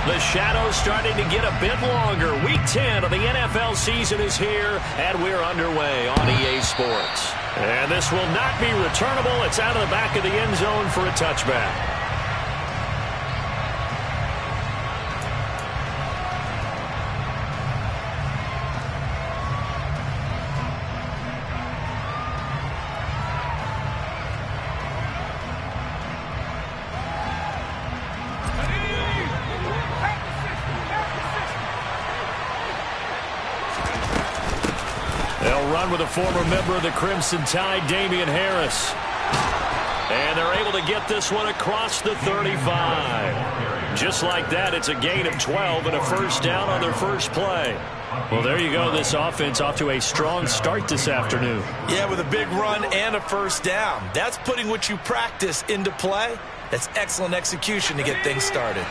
The shadow's starting to get a bit longer. Week 10 of the NFL season is here, and we're underway on EA Sports. And this will not be returnable. It's out of the back of the end zone for a touchback. With a former member of the Crimson Tide, Damian Harris. And they're able to get this one across the 35. Just like that, it's a gain of 12 and a first down on their first play. Well, there you go. This offense off to a strong start this afternoon. Yeah, with a big run and a first down. That's putting what you practice into play. That's excellent execution to get things started.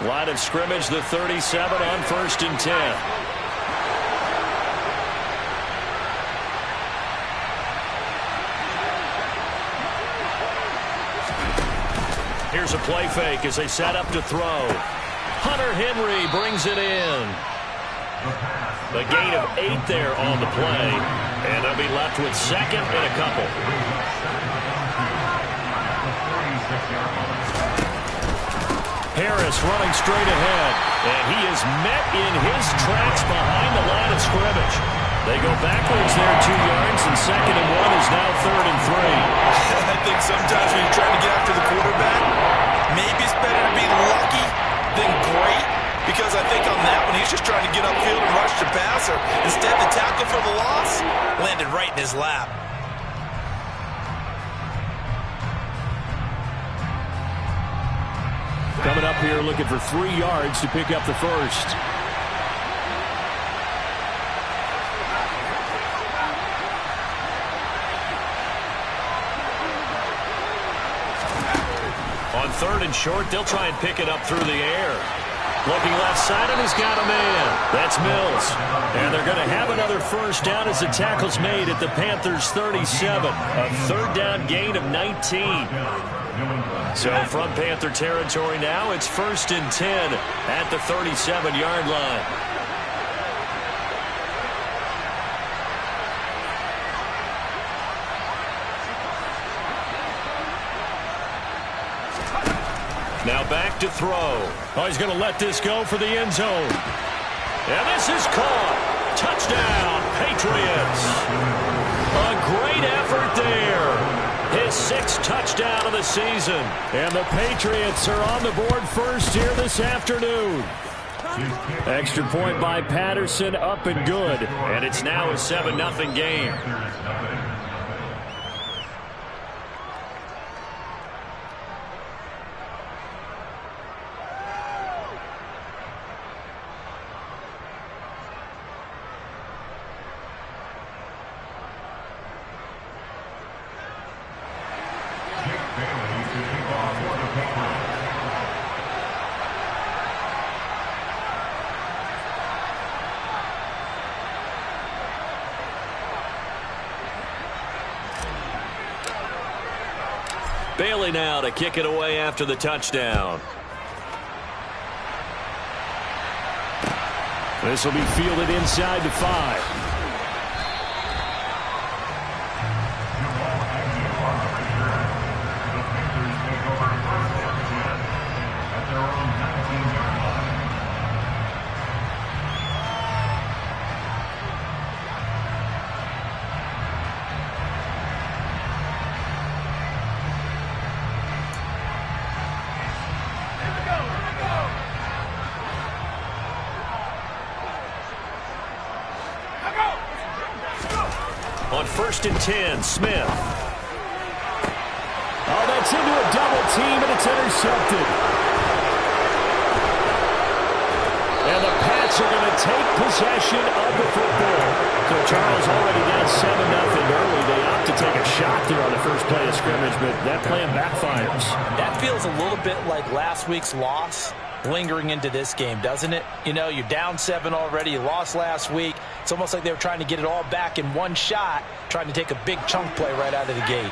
Line of scrimmage, the 37 on 1st and 10. Here's a play fake as they set up to throw. Hunter Henry brings it in. The gain of 8 there on the play. And they'll be left with second and a couple. Harris running straight ahead. And he is met in his tracks behind the line of scrimmage. They go backwards there 2 yards, and 2nd and 1 is now 3rd and 3. I think sometimes when you're trying to get after the quarterback, maybe it's better to be lucky than great, because I think on that one he's just trying to get upfield and rush the passer. Instead, the tackle for the loss landed right in his lap. Coming up here looking for 3 yards to pick up the first. On 3rd and short, they'll try and pick it up through the air. Looking left side, and he's got a man. That's Mills. And they're going to have another first down as the tackle's made at the Panthers' 37. A 3rd down gain of 19. So from Panther territory now, it's 1st and 10 at the 37-yard line. Now back to throw. Oh, he's going to let this go for the end zone. And this is caught. Touchdown, Patriots. A great effort there. His 6th touchdown of the season. And the Patriots are on the board first here this afternoon. Extra point by Patterson, up and good. And it's now a 7-0 game. Bailey now to kick it away after the touchdown. This will be fielded inside the 5. On 1st and 10, Smith. Oh, that's into a double team, and it's intercepted. And the Pats are going to take possession of the football. So Charles already down 7-0 early. They opt to take a shot there on the first play of scrimmage, but that plan backfires. That feels a little bit like last week's loss lingering into this game, doesn't it? You know, you're down 7 already. You lost last week. It's almost like they were trying to get it all back in one shot, trying to take a big chunk play right out of the gate.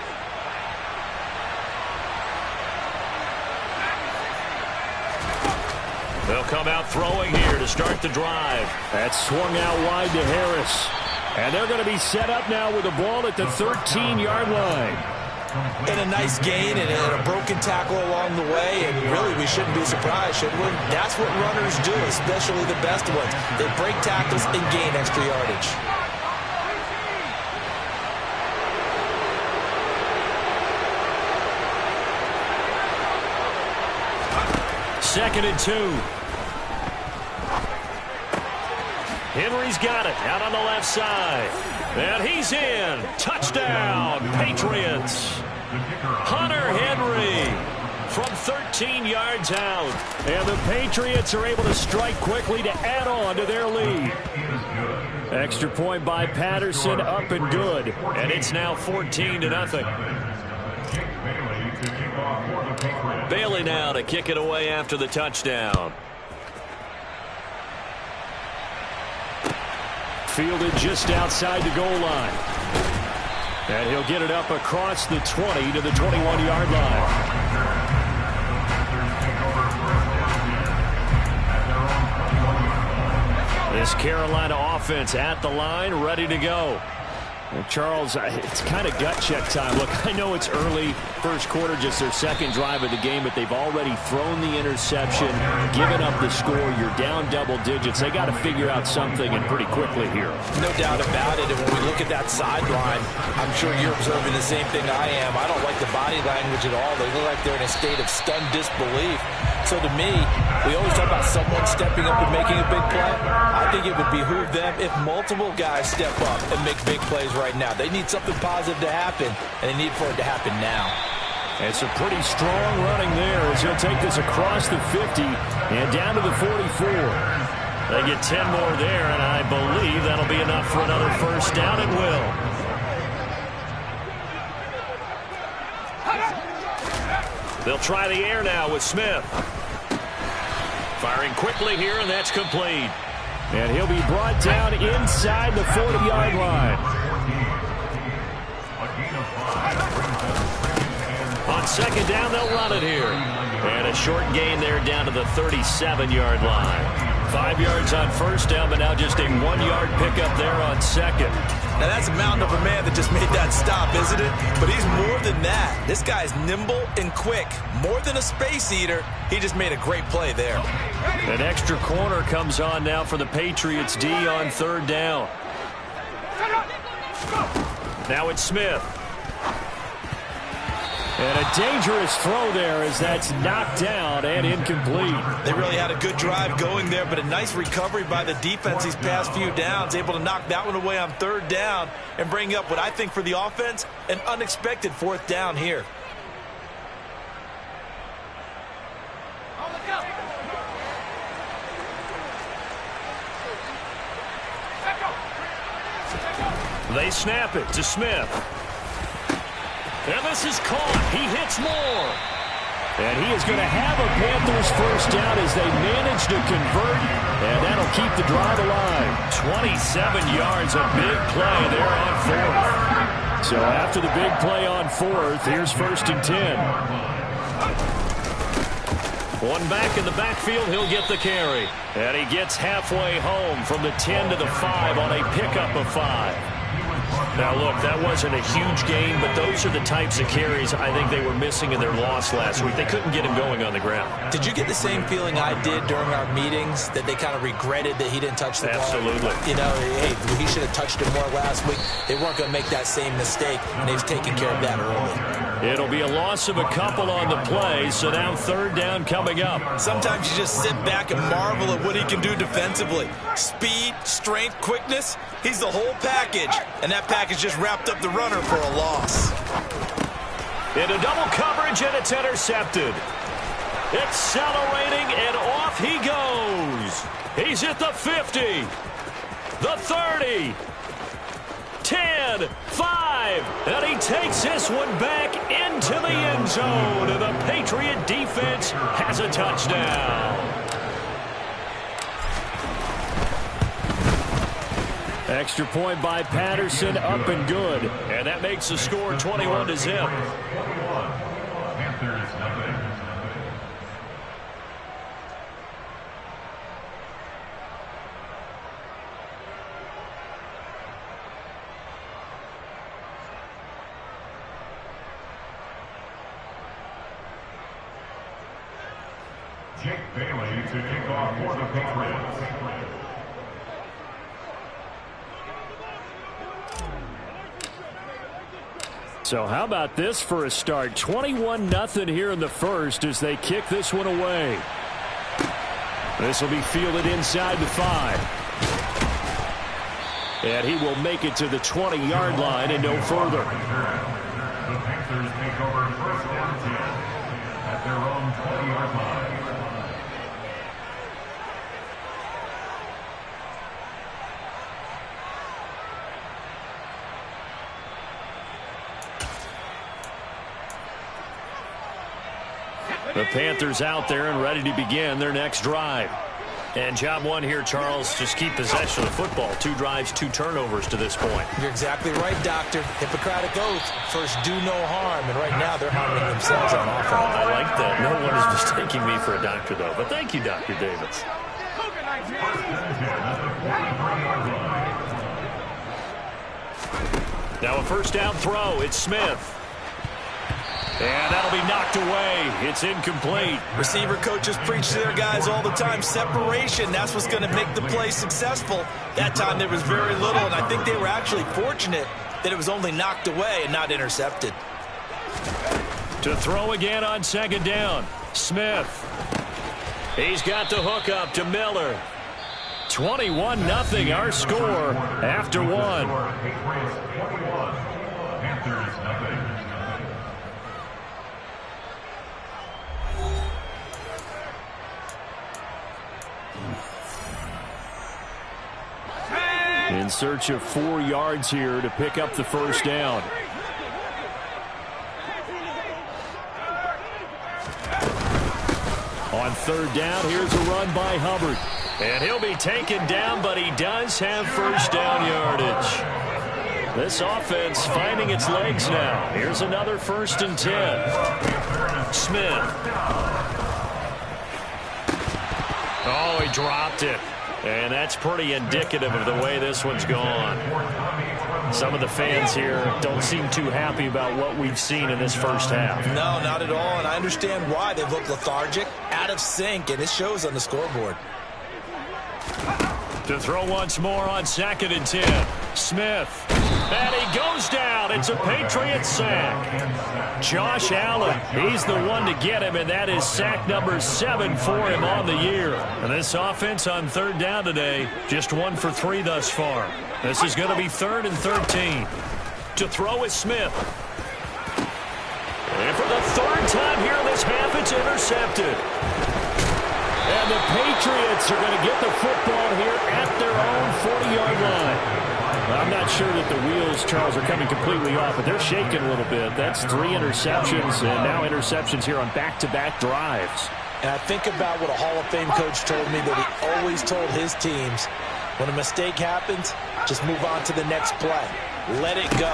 They'll come out throwing here to start the drive. That swung out wide to Harris. And they're going to be set up now with the ball at the 13-yard line. And a nice gain and a broken tackle along the way. And really, we shouldn't be surprised, should we? That's what runners do, especially the best ones. They break tackles and gain extra yardage. Second and 2. Henry's got it out on the left side. And he's in. Touchdown, Patriots. Hunter Henry from 13 yards out. And the Patriots are able to strike quickly to add on to their lead. Extra point by Patterson, up and good. And it's now 14-0. Bailey now to kick it away after the touchdown. Fielded just outside the goal line. And he'll get it up across the 20 to the 21-yard line. This Carolina offense at the line, ready to go. Well, Charles, it's kind of gut check time. Look, I know it's early, first quarter, just their second drive of the game, but they've already thrown the interception, given up the score. You're down double digits. They got to figure out something, and pretty quickly here. No doubt about it. And when we look at that sideline, I'm sure you're observing the same thing I am. I don't like the body language at all. They look like they're in a state of stunned disbelief. So to me, we always talk about someone stepping up and making a big play. I think it would behoove them if multiple guys step up and make big plays right now. They need something positive to happen, and they need for it to happen now. It's a pretty strong running there as he'll take this across the 50 and down to the 44. They get 10 more there, and I believe that'll be enough for another first down. It will. They'll try the air now with Smith. Firing quickly here, and that's complete. And he'll be brought down inside the 40-yard line. On second down, they'll run it here. And a short gain there down to the 37-yard line. 5 yards on first down, but now just a 1-yard pickup there on second. Now that's a mountain of a man that just made that stop, isn't it? But he's more than that. This guy's nimble and quick. More than a space eater. He just made a great play there. An extra corner comes on now for the Patriots D on third down. Now it's Smith. And a dangerous throw there as that's knocked down and incomplete. They really had a good drive going there, but a nice recovery by the defense these past few downs, able to knock that one away on third down and bring up what I think for the offense, an unexpected fourth down here. They snap it to Smith. And this is caught. He hits more. And he is going to have a Panthers first down as they manage to convert. And that'll keep the drive alive. 27 yards, a big play there on fourth. So after the big play on fourth, here's first and 10. One back in the backfield, he'll get the carry. And he gets halfway home from the 10 to the 5 on a pickup of 5. Now, look, that wasn't a huge gain, but those are the types of carries I think they were missing in their loss last week. They couldn't get him going on the ground. Did you get the same feeling I did during our meetings, that they kind of regretted that he didn't touch the ball? Absolutely. You know, hey, he should have touched it more last week. They weren't going to make that same mistake, and they've taken care of that early. It'll be a loss of a couple on the play, so now third down coming up. Sometimes you just sit back and marvel at what he can do defensively. Speed, strength, quickness, he's the whole package. And that package just wrapped up the runner for a loss. Into double coverage, and it's intercepted. Accelerating, and off he goes. He's at the 50, the 30, 10, 5, and he takes this one back into the end zone. And the Patriot defense has a touchdown. Extra point by Patterson, up and good. And that makes the score 21-0. Jake Bailey to kick off for the Patriots. So how about this for a start? 21-0 here in the first as they kick this one away. This will be fielded inside the 5. And he will make it to the 20-yard line and no further. The Panthers take over first down 10 at their own 20-yard line. The Panthers out there and ready to begin their next drive. And job one here, Charles, just keep possession of the football. 2 drives, 2 turnovers to this point. You're exactly right, Doctor. Hippocratic oath. First, do no harm. And right now, they're harming themselves on offense. I like that. No one is mistaking me for a doctor, though. But thank you, Dr. Davis. Now a first down throw. It's Smith. And that'll be knocked away. It's incomplete. Receiver coaches preach to their guys all the time. Separation, that's what's going to make the play successful. That time there was very little, and I think they were actually fortunate that it was only knocked away and not intercepted. To throw again on second down. Smith. He's got the hook up to Miller. 21-0 our score after 1. Panthers nothing. In search of 4 yards here to pick up the first down. On third down, here's a run by Hubbard. And he'll be taken down, but he does have first down yardage. This offense finding its legs now. Here's another 1st and 10. Smith. Oh, he dropped it. And that's pretty indicative of the way this one's gone. Some of the fans here don't seem too happy about what we've seen in this first half. No, not at all, and I understand why. They look lethargic, out of sync, and it shows on the scoreboard. To throw once more on 2nd and 10. Smith. And he goes down. It's a Patriot sack. Josh Allen, he's the one to get him, and that is sack number 7 for him on the year. And this offense on third down today, just 1 for 3 thus far. This is going to be 3rd and 13. To throw is Smith. And for the 3rd time here in this half, it's intercepted. And the Patriots are going to get the football here at their own 40-yard line. I'm not sure that the wheels, Charles, are coming completely off, but they're shaking a little bit. That's 3 interceptions, and now interceptions here on back-to-back drives. And I think about what a Hall of Fame coach told me that he always told his teams, when a mistake happens, just move on to the next play. Let it go.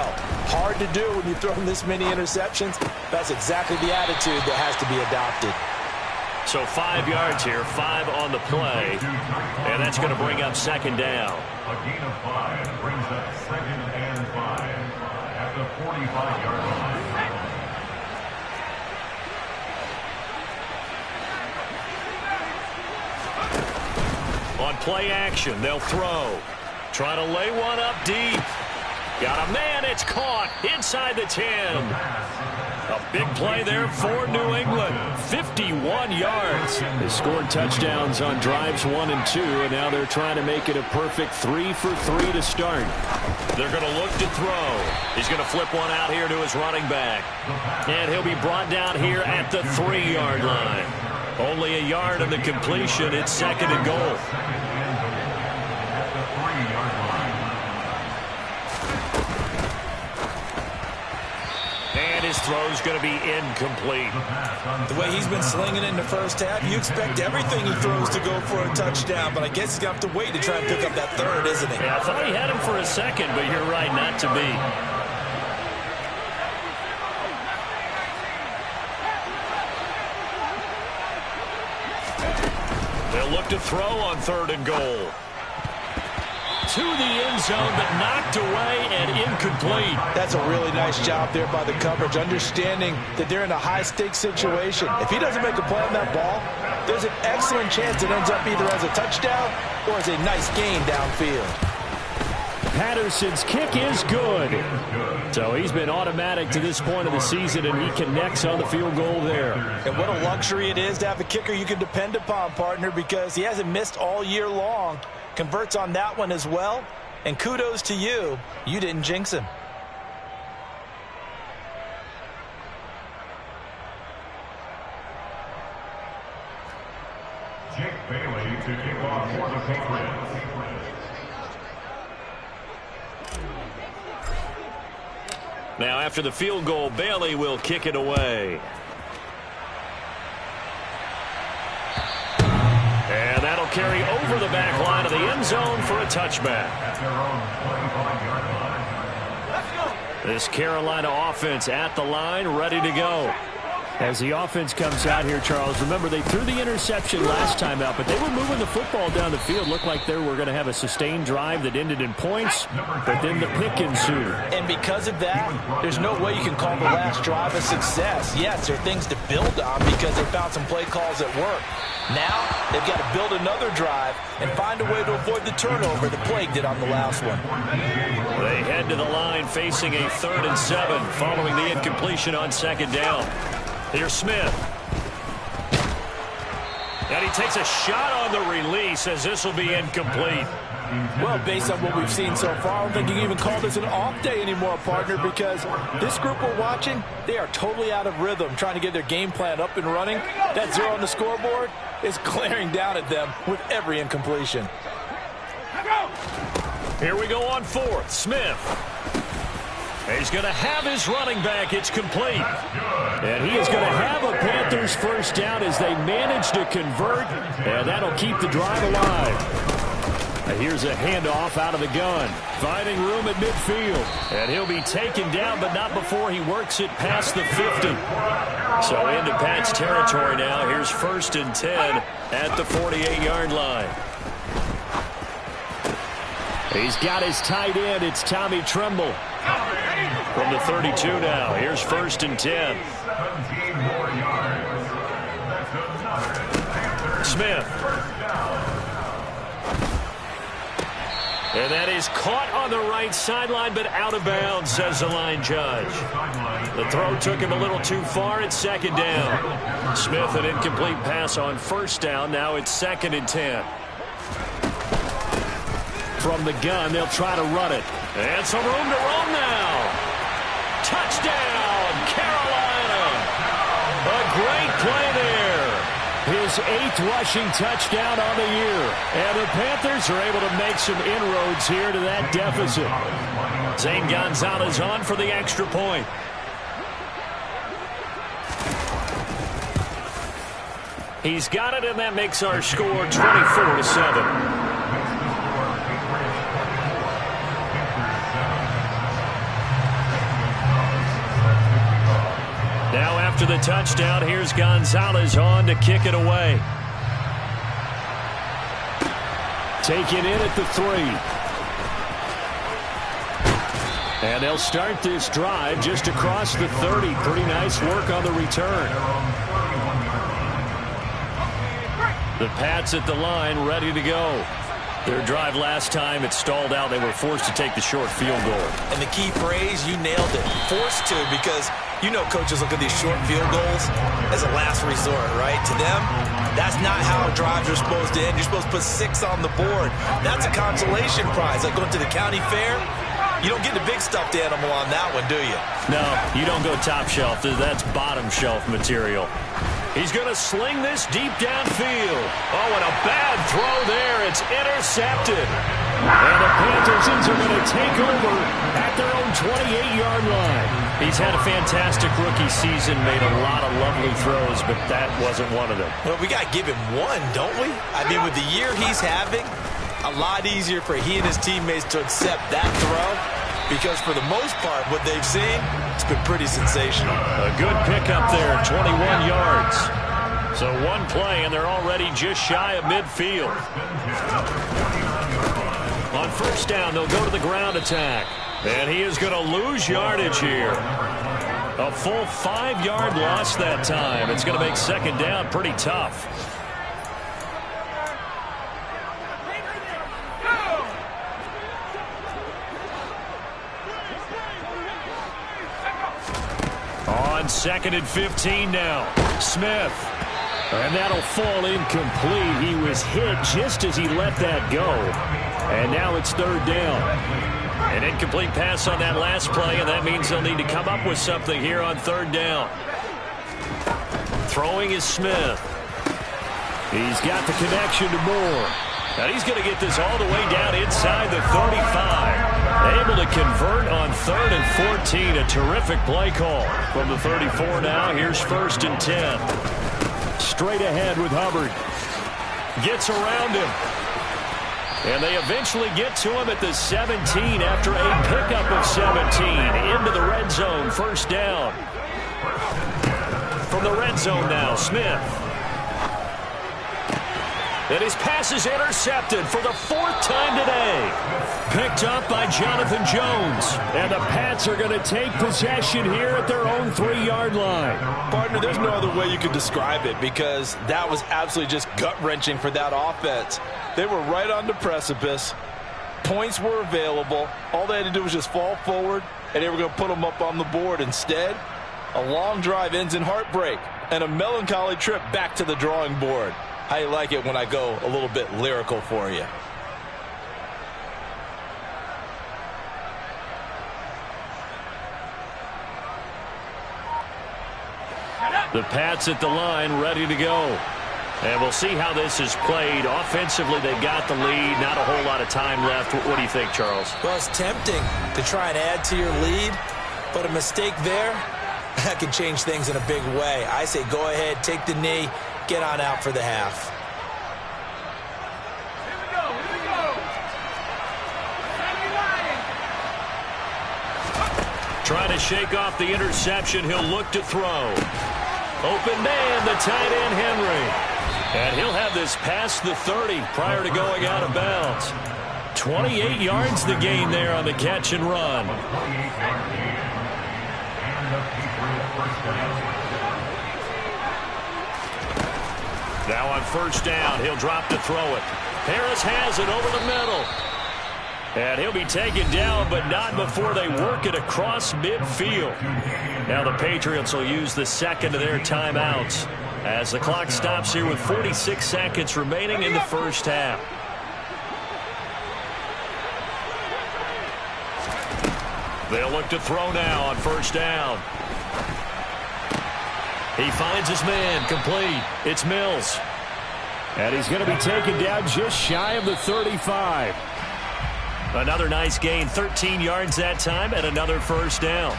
Hard to do when you throw this many interceptions. That's exactly the attitude that has to be adopted. So 5 yards here, 5 on the play, and that's going to bring up 2nd down. A gain of 5 brings up 2nd and 5 at the 45-yard line. On play action, they'll throw. Trying to lay one up deep. Got a man, it's caught inside the 10. A big play there for New England. 51 yards. They scored touchdowns on drives 1 and 2, and now they're trying to make it a perfect 3 for 3 to start. They're going to look to throw. He's going to flip one out here to his running back. And he'll be brought down here at the 3-yard line. Only a yard in the completion. It's 2nd and goal. And his throw's going to be incomplete. The way he's been slinging in the first half, you expect everything he throws to go for a touchdown, but I guess he's going to have to wait to try and pick up that 3rd, isn't he? Yeah, I thought he had him for a second, but you're right, not to be. They'll look to throw on 3rd and goal. To the end zone, but knocked away and incomplete. That's a really nice job there by the coverage, understanding that they're in a high-stakes situation. If he doesn't make a play on that ball, there's an excellent chance it ends up either as a touchdown or as a nice gain downfield. Patterson's kick is good. So he's been automatic to this point of the season, and he connects on the field goal there. And what a luxury it is to have a kicker you can depend upon, partner, because he hasn't missed all year long. Converts on that one as well. And kudos to you. You didn't jinx him. Jake Bailey to kick off for the Patriots. Now, after the field goal, Bailey will kick it away. And that'll carry over the back line of the end zone for a touchback. At their own 25-yard line. This Carolina offense at the line, ready to go. As the offense comes out here, Charles, remember they threw the interception last time out, but they were moving the football down the field. Looked like they were going to have a sustained drive that ended in points, but then the pick ensued. And because of that, there's no way you can call the last drive a success. Yes, there are things to build on because they found some play calls that work. Now, they've got to build another drive and find a way to avoid the turnover the plague did on the last one. They head to the line facing a 3rd and 7 following the incompletion on 2nd down. Here's Smith. And he takes a shot on the release as this will be incomplete. Well, based on what we've seen so far, I don't think you can even call this an off day anymore, partner, because this group we're watching, they are totally out of rhythm, trying to get their game plan up and running. That 0 on the scoreboard is glaring down at them with every incompletion. Here we go on 4th. Smith. He's going to have his running back. It's complete. And he is going to have a Panthers first down as they manage to convert, and that'll keep the drive alive. And here's a handoff out of the gun. Finding room at midfield. And he'll be taken down, but not before he works it past the 50. So into Pat's territory now. Here's 1st and 10 at the 48-yard line. He's got his tight end. It's Tommy Tremble. From the 32 now. Here's 1st and 10. Smith. And that is caught on the right sideline, but out of bounds, says the line judge. The throw took him a little too far. It's 2nd down. Smith, an incomplete pass on 1st down. Now it's 2nd and 10. From the gun, they'll try to run it. And some room to roam now. Touchdown, Carolina. A great play there. His 8th rushing touchdown on the year. And the Panthers are able to make some inroads here to that deficit. Zane Gonzalez on for the extra point. He's got it, and that makes our score 24-7. Now after the touchdown, here's Gonzalez on to kick it away. Taken in at the 3. And they'll start this drive just across the 30. Pretty nice work on the return. The Pats at the line, ready to go. Their drive last time, it stalled out. They were forced to take the short field goal. And the key phrase, you nailed it. Forced to, because you know coaches look at these short field goals as a last resort, right? To them, that's not how drives are supposed to end. You're supposed to put 6 on the board. That's a consolation prize. Like going to the county fair, you don't get the big stuffed animal on that one, do you? No, you don't go top shelf. That's bottom shelf material. He's going to sling this deep downfield. Oh, and a bad throw there. It's intercepted. And the Panthers are going to take over at their own 28-yard line. He's had a fantastic rookie season, made a lot of lovely throws, but that wasn't one of them. Well, we got to give him one, don't we? I mean, with the year he's having, a lot easier for he and his teammates to accept that throw, because for the most part, what they've seen, it's been pretty sensational. A good pickup there, 21 yards. So one play, and they're already just shy of midfield. On 1st down, they'll go to the ground attack. And he is going to lose yardage here. A full 5-yard loss that time. It's going to make 2nd down pretty tough. 2nd and 15 now. Smith. And that'll fall incomplete. He was hit just as he let that go. And now it's 3rd down. An incomplete pass on that last play, and that means they'll need to come up with something here on 3rd down. Throwing is Smith. He's got the connection to Moore. And he's going to get this all the way down inside the 35. Able to convert on 3rd and 14. A terrific play call. From the 34 now, here's 1st and 10. Straight ahead with Hubbard. Gets around him. And they eventually get to him at the 17 after a pickup of 17. Into the red zone, 1st down. From the red zone now, Smith. And his pass is intercepted for the 4th time today. Picked up by Jonathan Jones. And the Pats are going to take possession here at their own 3-yard line. Partner, there's no other way you could describe it because that was absolutely just gut-wrenching for that offense. They were right on the precipice. Points were available. All they had to do was just fall forward, and they were going to put them up on the board. Instead, a long drive ends in heartbreak and a melancholy trip back to the drawing board. How you like it when I go a little bit lyrical for you? The Pats at the line, ready to go. And we'll see how this is played. Offensively, they've got the lead. Not a whole lot of time left. What do you think, Charles? Well, it's tempting to try and add to your lead, but a mistake there, that can change things in a big way. I say go ahead, take the knee, get on out for the half. Trying to shake off the interception. He'll look to throw. Open man, the tight end, Henry. And he'll have this past the 30 prior to going out of bounds. 28 yards the gain there on the catch and run. Now on 1st down, he'll drop to throw it. Harris has it over the middle. And he'll be taken down, but not before they work it across midfield. Now the Patriots will use the 2nd of their timeouts as the clock stops here with 46 seconds remaining in the 1st half. They'll look to throw now on 1st down. He finds his man, complete. It's Mills. And he's going to be taken down just shy of the 35. Another nice gain, 13 yards that time, and another 1st down.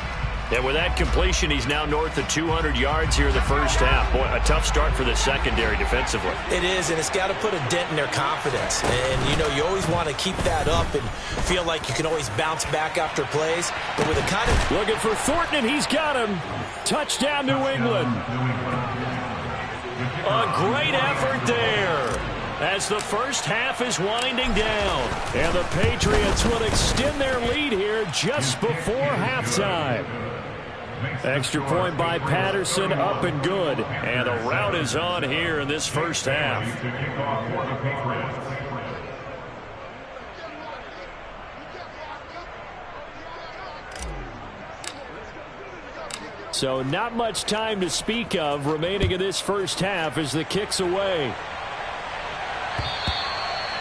And with that completion, he's now north of 200 yards here in the 1st half. Boy, a tough start for the secondary defensively. It is, and it's got to put a dent in their confidence. And, you know, you always want to keep that up and feel like you can always bounce back after plays. But with a kind of... Looking for Thornton, and he's got him. Touchdown, New England. A great effort there as the 1st half is winding down. And the Patriots will extend their lead here just before halftime. Extra point by Patterson, up and good. And the rout is on here in this 1st half. So not much time to speak of remaining in this 1st half as the kick's away.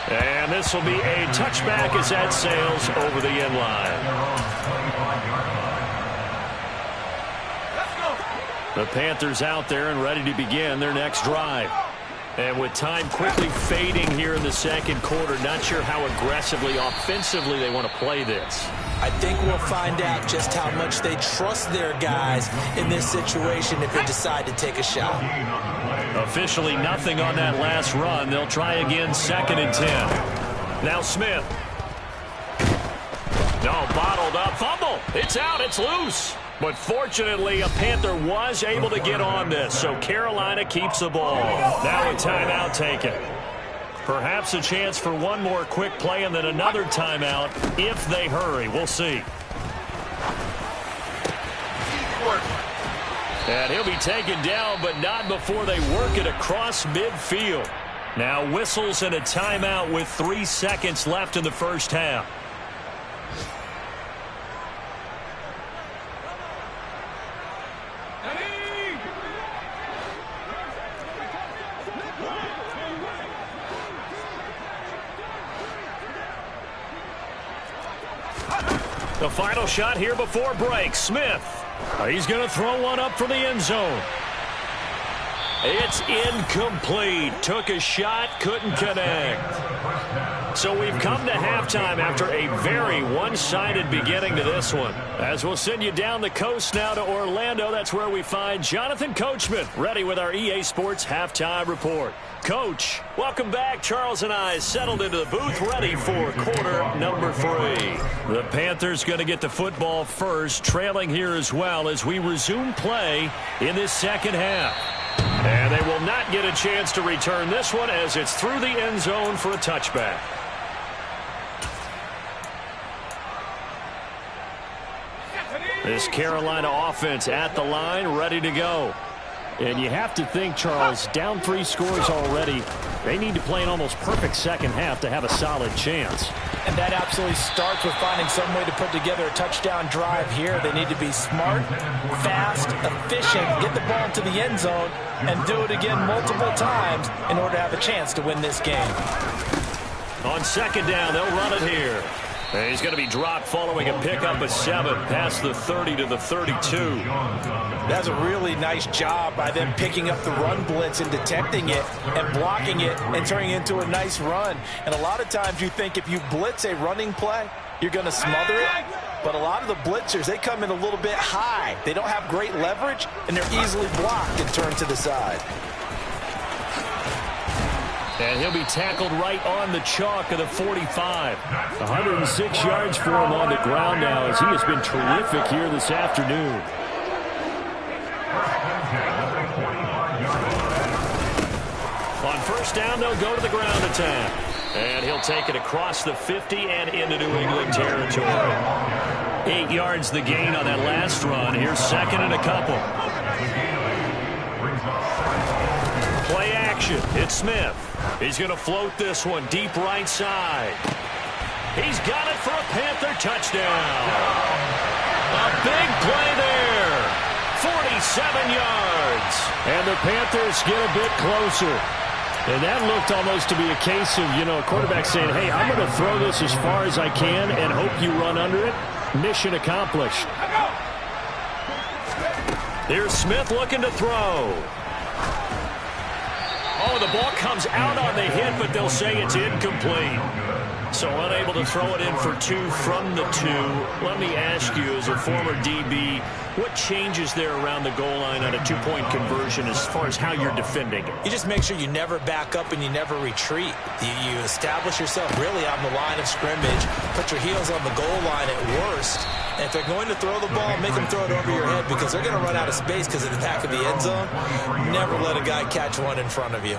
And this will be a touchback as that sails over the end line. The Panthers out there and ready to begin their next drive. And with time quickly fading here in the 2nd quarter, not sure how aggressively, offensively they want to play this. I think we'll find out just how much they trust their guys in this situation if they decide to take a shot. Officially nothing on that last run. They'll try again, 2nd and 10. Now Smith. No, bottled up. Fumble. It's out. It's loose. But fortunately, a Panther was able to get on this, so Carolina keeps the ball. Now a timeout taken. Perhaps a chance for one more quick play and then another timeout if they hurry. We'll see. And he'll be taken down, but not before they work it across midfield. Now whistles and a timeout with 3 seconds left in the 1st half. The final shot here before break. Smith. He's going to throw one up for the end zone. It's incomplete. Took a shot, couldn't connect. So we've come to halftime after a very one-sided beginning to this one. As we'll send you down the coast now to Orlando, that's where we find Jonathan Coachman, ready with our EA Sports Halftime Report. Coach, welcome back. Charles and I settled into the booth, ready for quarter number 3. The Panthers going to get the football first, trailing here as well as we resume play in this second half. And they will not get a chance to return this one as it's through the end zone for a touchback. This Carolina offense at the line, ready to go. And you have to think, Charles, down 3 scores already. They need to play an almost perfect second half to have a solid chance. And that absolutely starts with finding some way to put together a touchdown drive here. They need to be smart, fast, efficient, get the ball to the end zone, and do it again multiple times in order to have a chance to win this game. On second down, they'll run it here. And he's going to be dropped following a pickup of 7 past the 30 to the 32. That's a really nice job by them picking up the run blitz and detecting it and blocking it and turning it into a nice run. And a lot of times you think if you blitz a running play, you're going to smother it. But a lot of the blitzers, they come in a little bit high. They don't have great leverage, and they're easily blocked and turned to the side. And he'll be tackled right on the chalk of the 45. 106 yards for him on the ground now as he has been terrific here this afternoon. On first down, they'll go to the ground attack. And he'll take it across the 50 and into New England territory. 8 yards the gain on that last run. Here's second and a couple. Play action. It's Smith. He's going to float this one deep right side. He's got it for a Panther touchdown. A big play there. 47 yards. And the Panthers get a bit closer. And that looked almost to be a case of, a quarterback saying, hey, I'm going to throw this as far as I can and hope you run under it. Mission accomplished. Here's Smith looking to throw. Oh, the ball comes out on the hit, but they'll say it's incomplete. So unable to throw it in for 2 from the 2. Let me ask you, as a former DB, what changes there around the goal line on a 2-point conversion as far as how you're defending it? You just make sure you never back up and you never retreat. You establish yourself really on the line of scrimmage, put your heels on the goal line at worst. And if they're going to throw the ball, make them throw it over your head because they're going to run out of space because of the back of the end zone. Never let a guy catch one in front of you.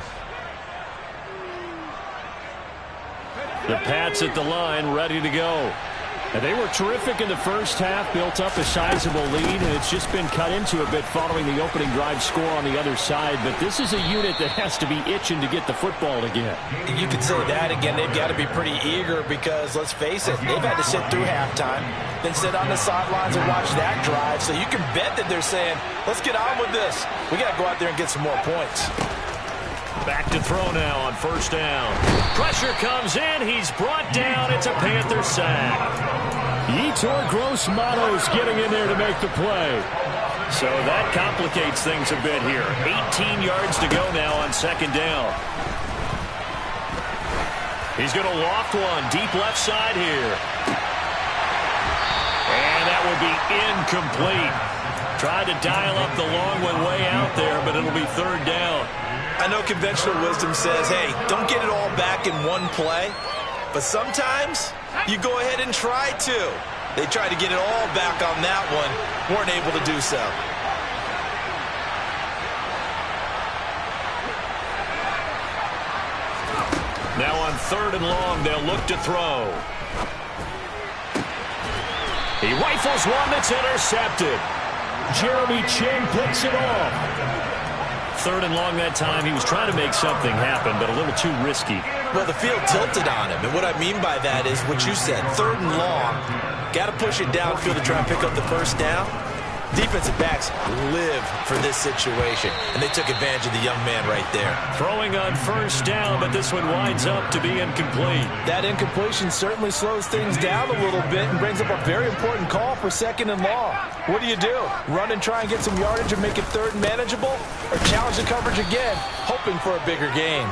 The Pats at the line, ready to go. And they were terrific in the first half, built up a sizable lead, and it's just been cut into a bit following the opening drive score on the other side. But this is a unit that has to be itching to get the football again. You could say that again. They've got to be pretty eager because, let's face it, they've had to sit through halftime, then sit on the sidelines and watch that drive. So you can bet that they're saying, let's get on with this. We got to go out there and get some more points. Back to throw now on first down. Pressure comes in. He's brought down. It's a Panther sack. Yetur Gross-Matos getting in there to make the play. So that complicates things a bit here. 18 yards to go now on second down. He's going to loft one deep left side here. And that will be incomplete. Tried to dial up the long one way out there, but it'll be third down. I know conventional wisdom says, hey, don't get it all back in one play. But sometimes you go ahead and try to. They tried to get it all back on that one. Weren't able to do so. Now on third and long, they'll look to throw. He rifles one that's intercepted. Jeremy Chin picks it off. Third and long that time. He was trying to make something happen, but a little too risky. Well, the field tilted on him. And what I mean by that is what you said. Third and long. Got to push it downfield to try and pick up the first down. Defensive backs live for this situation, and they took advantage of the young man right there. Throwing on first down, but this one winds up to be incomplete. That incompletion certainly slows things down a little bit and brings up a very important call for 2nd and long. What do? Run and try and get some yardage and make it 3rd and manageable? Or challenge the coverage again, hoping for a bigger gain?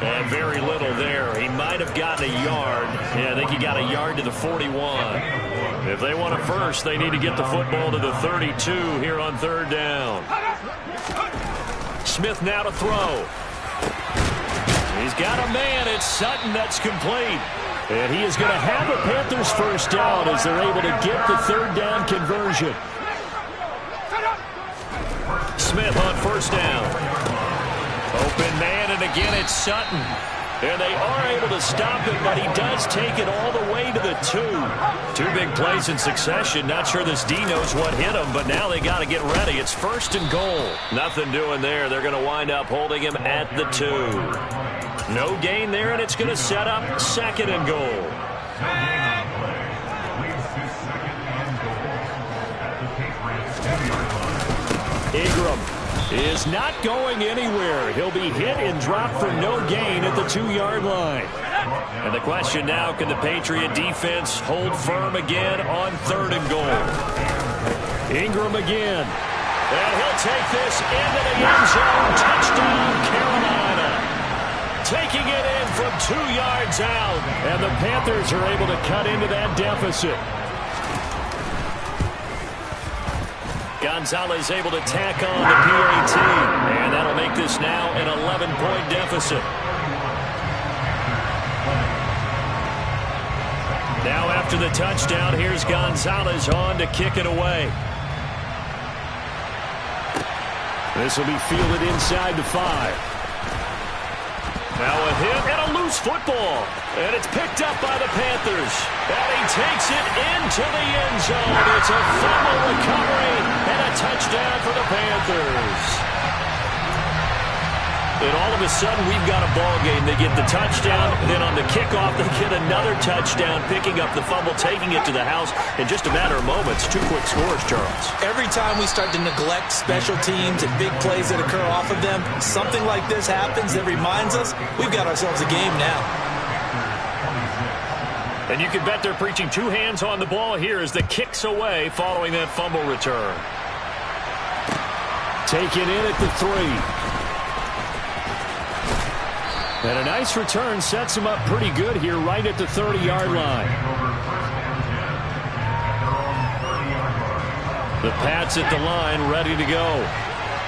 And very little there. He might have gotten a yard. Yeah, I think he got a yard to the 41. If they want a first, they need to get the football to the 32 here on 3rd down. Smith now to throw. He's got a man. It's Sutton. That's complete. And he is going to have a Panthers first down as they're able to get the 3rd down conversion. Smith on first down. Open man, and again it's Sutton. And they are able to stop him, but he does take it all the way to the 2. 2 big plays in succession. Not sure this D knows what hit him, but now they got to get ready. It's 1st and goal. Nothing doing there. They're going to wind up holding him at the 2. No gain there, and it's going to set up 2nd and goal. Ingram is not going anywhere. He'll be hit and dropped for no gain at the 2-yard line. And the question now, can the Patriot defense hold firm again on 3rd and goal? Ingram again. And he'll take this into the end zone. Touchdown, Carolina. Taking it in from 2 yards out. And the Panthers are able to cut into that deficit. Gonzalez able to tack on the PAT. And that'll make this now an 11-point deficit. Now after the touchdown, here's Gonzalez on to kick it away. This will be fielded inside the 5. Now a hit and a loose football. And it's picked up by the Panthers. And he takes it into the end zone. It's a fumble recovery and a touchdown for the Panthers. And all of a sudden, we've got a ball game. They get the touchdown. Then on the kickoff, they get another touchdown, picking up the fumble, taking it to the house in just a matter of moments. 2 quick scores, Charles. Every time we start to neglect special teams and big plays that occur off of them, something like this happens that reminds us we've got ourselves a game now. And you can bet they're preaching 2 hands on the ball here as the kick's away following that fumble return. Taken in at the 3. And a nice return sets him up pretty good here right at the 30-yard line. The Pats at the line, ready to go.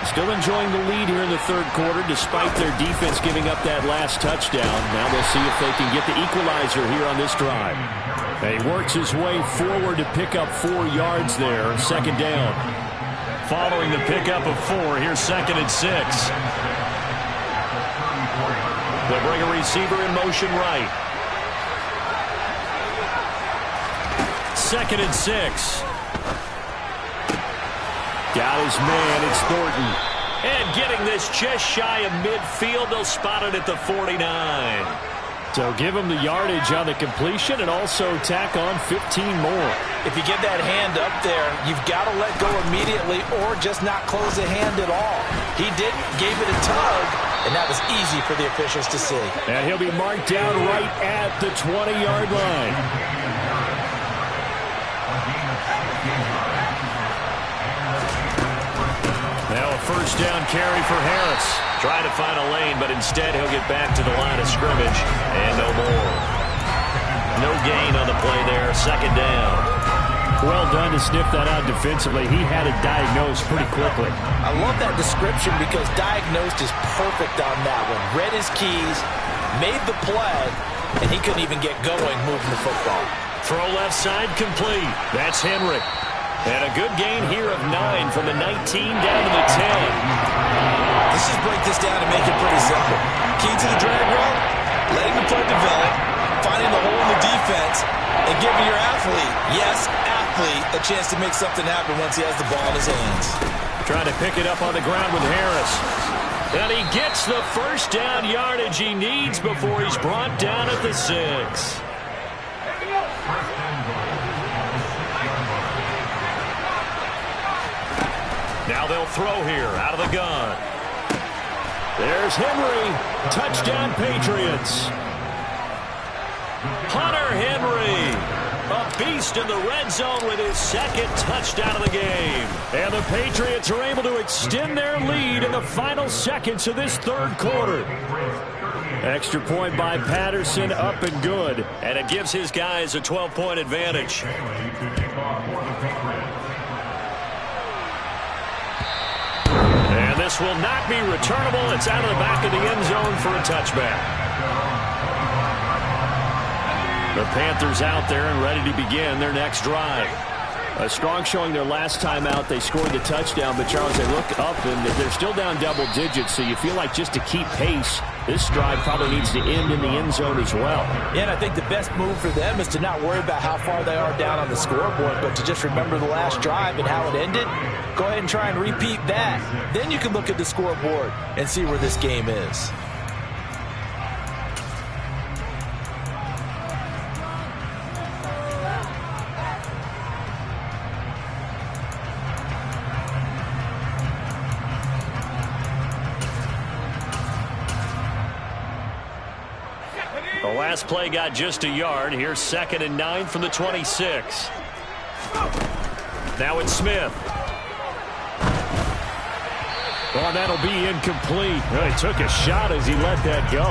Still enjoying the lead here in the 3rd quarter despite their defense giving up that last touchdown. Now we'll see if they can get the equalizer here on this drive. And he works his way forward to pick up 4 yards there. 2nd down. Following the pickup of 4, here's 2nd and 6. They'll bring a receiver in motion right. 2nd and 6. Got his man. It's Thornton. And getting this just shy of midfield. They'll spot it at the 49. So give him the yardage on the completion and also tack on 15 more. If you get that hand up there, you've got to let go immediately or just not close the hand at all. He didn't, gave it a tug, and that was easy for the officials to see. And he'll be marked down right at the 20-yard line. Now a first down carry for Harris. Trying to find a lane, but instead he'll get back to the line of scrimmage. And no more. No gain on the play there. 2nd down. Well done to sniff that out defensively. He had it diagnosed pretty quickly. I love that description because diagnosed is perfect on that one. Read his keys, made the play, and he couldn't even get going moving the football. Throw left side complete. That's Henry. And a good gain here of 9 from the 19 down to the 10. Let's just break this down and make it pretty simple. Key to the drag route, letting the play develop, finding the hole in the defense, and giving your athlete, yes, athlete, a chance to make something happen once he has the ball in his hands. Trying to pick it up on the ground with Harris. And he gets the first down yardage he needs before he's brought down at the 6. Now they'll throw here out of the gun. There's Henry. Touchdown, Patriots. Hunter Henry, a beast in the red zone with his second touchdown of the game. And the Patriots are able to extend their lead in the final seconds of this third quarter. Extra point by Patterson, up and good. And it gives his guys a 12-point advantage. And this will not be returnable. It's out of the back of the end zone for a touchback. The Panthers out there and ready to begin their next drive. A strong showing their last time out. They scored the touchdown, but Charles, they look up and they're still down double digits, so you feel like just to keep pace, this drive probably needs to end in the end zone as well. Yeah, and I think the best move for them is to not worry about how far they are down on the scoreboard, but to just remember the last drive and how it ended. Go ahead and try and repeat that. Then you can look at the scoreboard and see where this game is. The last play got just a yard. Here's 2nd and 9 from the 26. Now it's Smith. Oh, that'll be incomplete. Well, he took a shot as he let that go.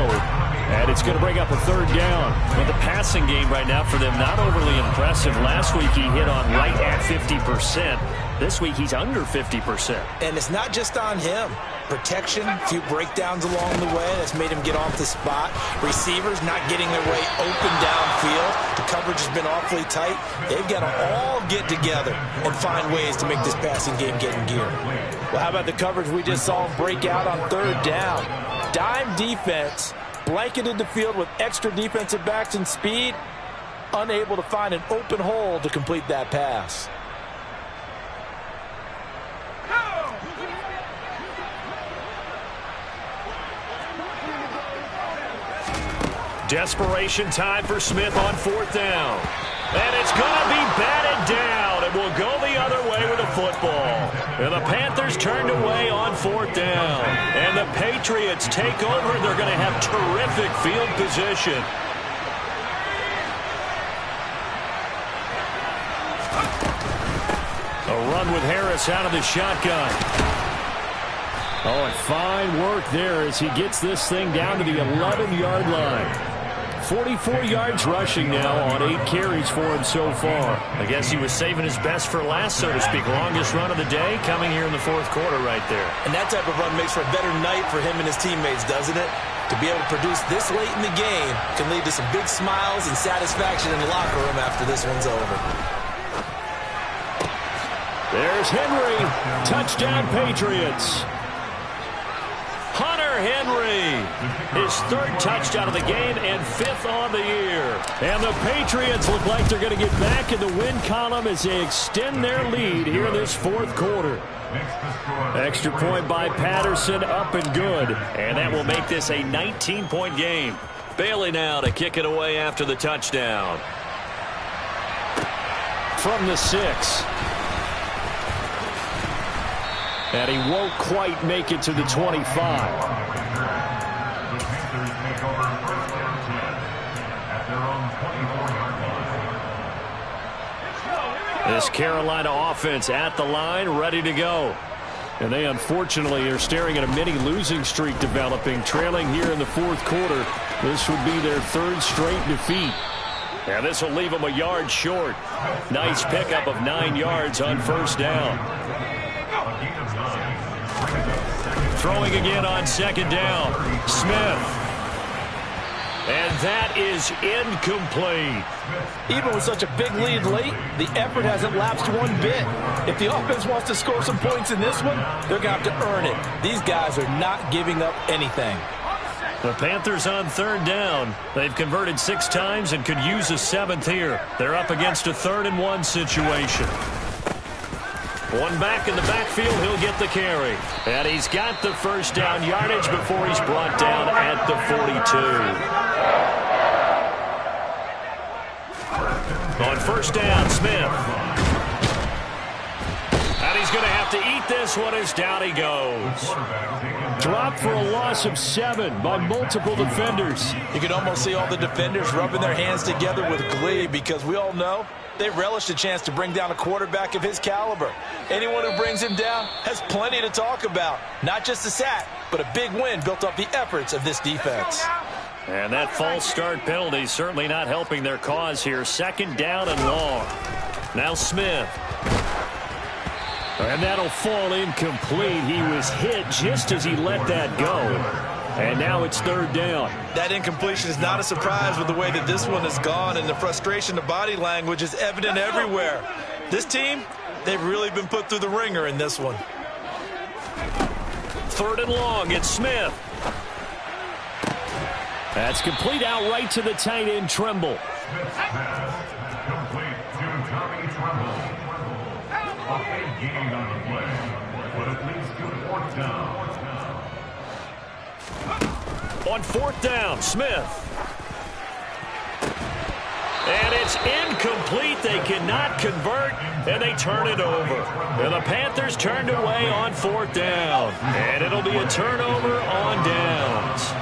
And it's going to bring up a third down. Well, the passing game right now for them, not overly impressive. Last week he hit on right at 50%. This week he's under 50%. And it's not just on him. Protection, a few breakdowns along the way that's made him get off the spot. Receivers not getting their way open downfield. The coverage has been awfully tight. They've got to all get together and find ways to make this passing game get in gear. Well, how about the coverage we just saw him break out on third down? Dime defense, blanketed the field with extra defensive backs and speed, unable to find an open hole to complete that pass. Desperation time for Smith on 4th down. And it's going to be batted down. It will go the other way with the football. And the Panthers turned away on 4th down. And the Patriots take over. They're going to have terrific field position. A run with Harris out of the shotgun. Oh, and fine work there as he gets this thing down to the 11-yard line. 44 yards rushing now on 8 carries for him so far. I guess he was saving his best for last, so to speak. Longest run of the day coming here in the 4th quarter right there. And that type of run makes for a better night for him and his teammates, doesn't it? To be able to produce this late in the game can lead to some big smiles and satisfaction in the locker room after this one's over. There's Henry. Touchdown, Patriots. Hunter Henry, his 3rd touchdown of the game and 5th on the year. And the Patriots look like they're going to get back in the win column as they extend their lead here in this 4th quarter. Extra point by Patterson, up and good. And that will make this a 19-point game. Bailey now to kick it away after the touchdown. From the 6. And he won't quite make it to the 25. This Carolina offense at the line, ready to go. And they unfortunately are staring at a mini losing streak developing, trailing here in the 4th quarter. This would be their 3rd straight defeat. And this will leave them a yard short. Nice pickup of 9 yards on 1st down. Throwing again on 2nd down. Smith. And that is incomplete. Even with such a big lead late, the effort hasn't lapsed one bit. If the offense wants to score some points in this one, they're going to have to earn it. These guys are not giving up anything. The Panthers on 3rd down. They've converted 6 times and could use a 7th here. They're up against a 3rd and 1 situation. One back in the backfield, he'll get the carry. And he's got the 1st down yardage before he's brought down at the 42. On 1st down, Smith. And he's he's going to have to eat this one as down he goes. Dropped for a loss of 7 by multiple defenders. You can almost see all the defenders rubbing their hands together with glee because we all know they relish the chance to bring down a quarterback of his caliber. Anyone who brings him down has plenty to talk about. Not just a sack, but a big win built up the efforts of this defense. And that false start penalty certainly not helping their cause here. 2nd down and long. Now Smith. And that'll fall incomplete. He was hit just as he let that go. And now it's 3rd down. That incompletion is not a surprise with the way that this one has gone, and the frustration, the body language is evident everywhere. This team, they've really been put through the ringer in this one. 3rd and long, it's Smith. That's complete out right to the tight end, Tremble. Smith's pass complete to Tommy Tremble. A big gain on the play, but it leads to 4th down. On 4th down, Smith. And it's incomplete. They cannot convert, and they turn it over. And the Panthers turned away on 4th down. And it'll be a turnover on downs.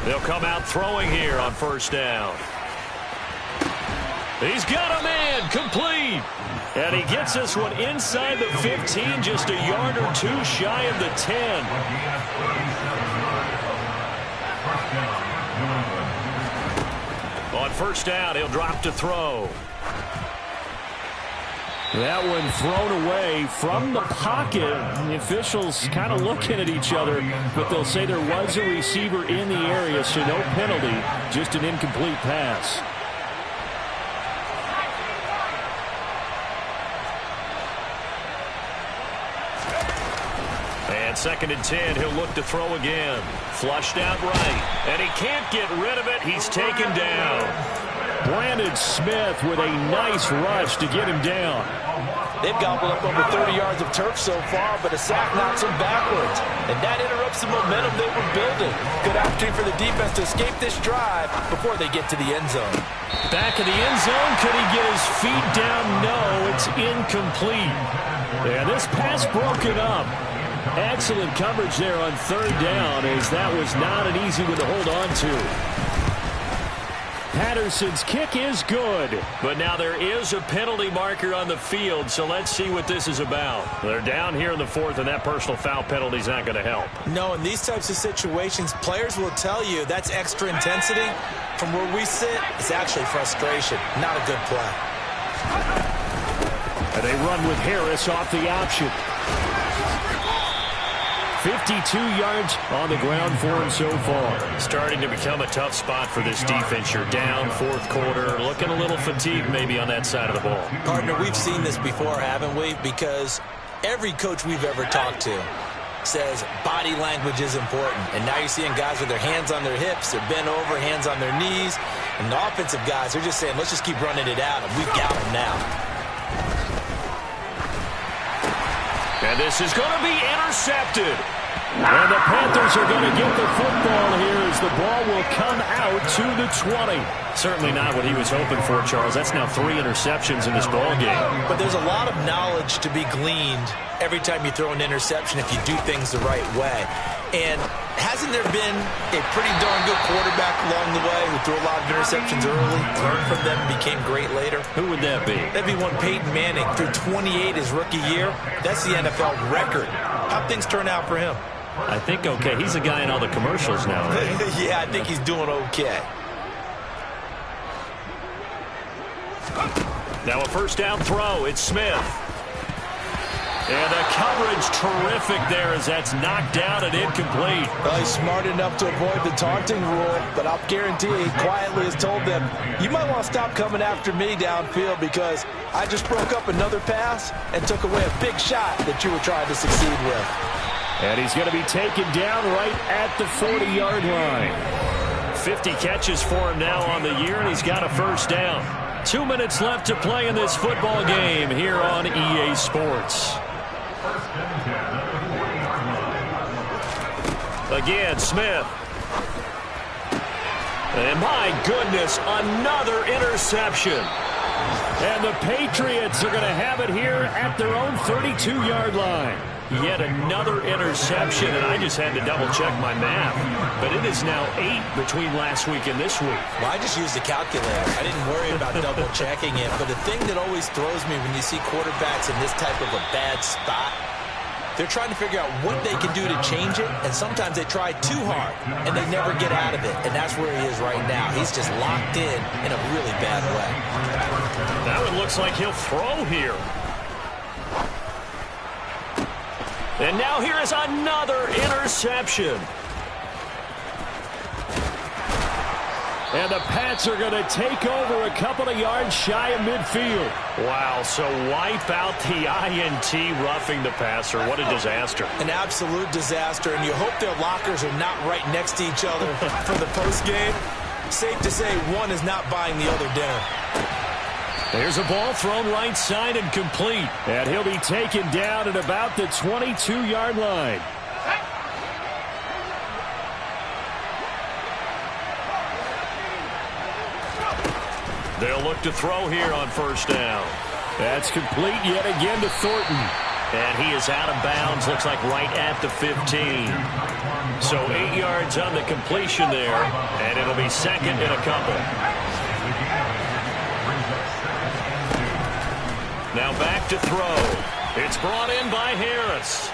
They'll come out throwing here on 1st down. He's got a man, complete. And he gets this one inside the 15, just a yard or 2 shy of the 10. On 1st down, he'll drop to throw. That one thrown away from the pocket. The officials kind of looking at each other, but they'll say there was a receiver in the area, so no penalty, just an incomplete pass. And 2nd and 10, he'll look to throw again. Flushed out right, and he can't get rid of it. He's taken down. Brandon Smith with a nice rush to get him down. They've gobbled up over 30 yards of turf so far, but a sack knocks them backwards. And that interrupts the momentum they were building. Good opportunity for the defense to escape this drive before they get to the end zone. Back of the end zone. Could he get his feet down? No, it's incomplete. And this pass broken up. Excellent coverage there on 3rd down, as that was not an easy one to hold on to. Patterson's kick is good. But now there is a penalty marker on the field, so let's see what this is about. They're down here in the 4th, and that personal foul penalty is not going to help. No, in these types of situations, players will tell you that's extra intensity. From where we sit, it's actually frustration, not a good play. And they run with Harris off the option. 52 yards on the ground for him so far. Starting to become a tough spot for this defense. You're down 4th quarter, looking a little fatigued maybe on that side of the ball. Partner, we've seen this before, haven't we? Because every coach we've ever talked to says body language is important. And now you're seeing guys with their hands on their hips, they're bent over, hands on their knees. And the offensive guys are just saying, let's just keep running it out, and we've got them now. And this is going to be intercepted. And the Panthers are going to get the football here as the ball will come out to the 20. Certainly not what he was hoping for, Charles. That's now 3 interceptions in this ball game. But there's a lot of knowledge to be gleaned every time you throw an interception if you do things the right way. And hasn't there been a pretty darn good quarterback along the way who threw a lot of interceptions early, learned from them, and became great later? Who would that be? That'd be one Peyton Manning, threw 28 his rookie year. That's the NFL record. How'd things turn out for him? I think okay. He's a guy in all the commercials now, right? Yeah, I think he's doing okay. Now a 1st down throw. It's Smith. And the coverage terrific there as that's knocked down and incomplete. Well, he's smart enough to avoid the taunting rule, but I'll guarantee he quietly has told them, you might want to stop coming after me downfield because I just broke up another pass and took away a big shot that you were trying to succeed with. And he's going to be taken down right at the 40-yard line. 50 catches for him now on the year, and he's got a 1st down. 2 minutes left to play in this football game here on EA Sports. Again, Smith. And my goodness, another interception. And the Patriots are going to have it here at their own 32-yard line. Yet another interception, and I just had to double-check my math. But it is now 8 between last week and this week. Well, I just used the calculator. I didn't worry about double-checking it. But the thing that always throws me when you see quarterbacks in this type of a bad spot, they're trying to figure out what they can do to change it, and sometimes they try too hard, and they never get out of it. And that's where he is right now. He's just locked in a really bad way. Now it looks like he'll throw here. And now here is another interception. And the Pats are going to take over a couple of yards shy of midfield. Wow, so wipe out the INT roughing the passer. What a disaster. An absolute disaster, and you hope their lockers are not right next to each other for the postgame. Safe to say one is not buying the other dinner. There's a ball thrown right side and complete. And he'll be taken down at about the 22-yard line. They'll look to throw here on first down. That's complete yet again to Thornton. And he is out of bounds, looks like right at the 15. So 8 yards on the completion there, and it'll be second and a couple. Now back to throw. It's brought in by Harris.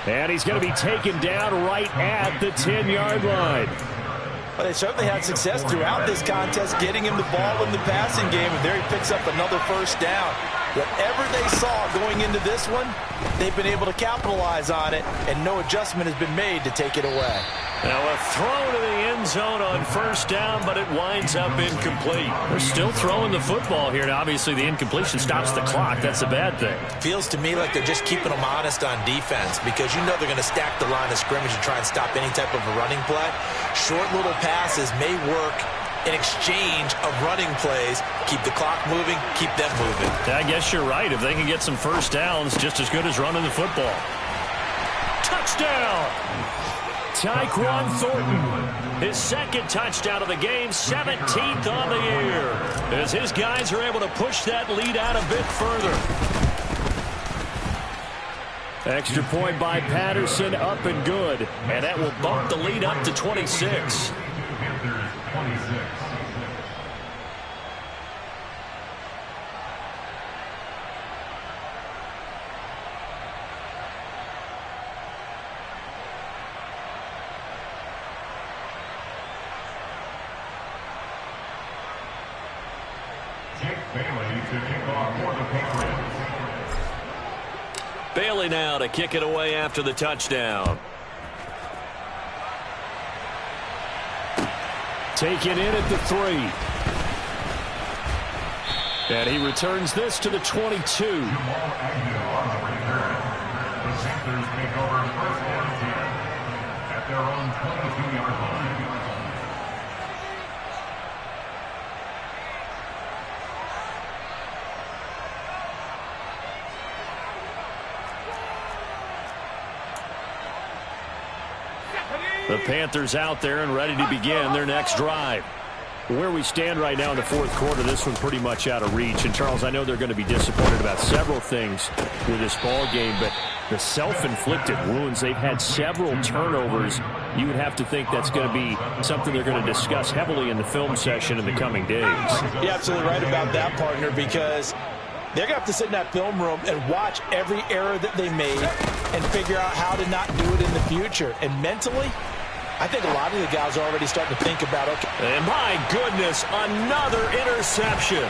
And he's going to be taken down right at the 10-yard line. Well, they certainly had success throughout this contest getting him the ball in the passing game, and there he picks up another first down. Whatever they saw going into this one, they've been able to capitalize on it, and no adjustment has been made to take it away. Now a throw to the end zone on first down, but it winds up incomplete. They're still throwing the football here, and obviously the incompletion stops the clock. That's a bad thing. Feels to me like they're just keeping them honest on defense, because you know they're going to stack the line of scrimmage and try and stop any type of a running play. Short little passes may work in exchange of running plays. Keep the clock moving, keep them moving. I guess you're right. If they can get some first downs, just as good as running the football. Touchdown! Tyquan Thornton, his second touchdown of the game, 17th on the year, as his guys are able to push that lead out a bit further. Extra point by Patterson, up and good. And that will bump the lead up to 26. Bailey now to kick it away after the touchdown. Taken in at the 3. And he returns this to the 22. The Panthers take over first and 10 at their own 22-yard line. The Panthers out there and ready to begin their next drive. Where we stand right now in the fourth quarter, this one pretty much out of reach. And, Charles, I know they're going to be disappointed about several things with this ball game, but the self-inflicted wounds, they've had several turnovers. You would have to think that's going to be something they're going to discuss heavily in the film session in the coming days. You're absolutely right about that, partner, because they're going to have to sit in that film room and watch every error that they made and figure out how to not do it in the future. And mentally, I think a lot of the guys are already starting to think about, okay. And my goodness, another interception.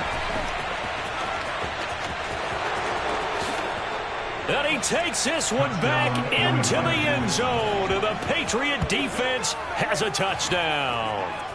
And he takes this one back into the end zone. And the Patriot defense has a touchdown.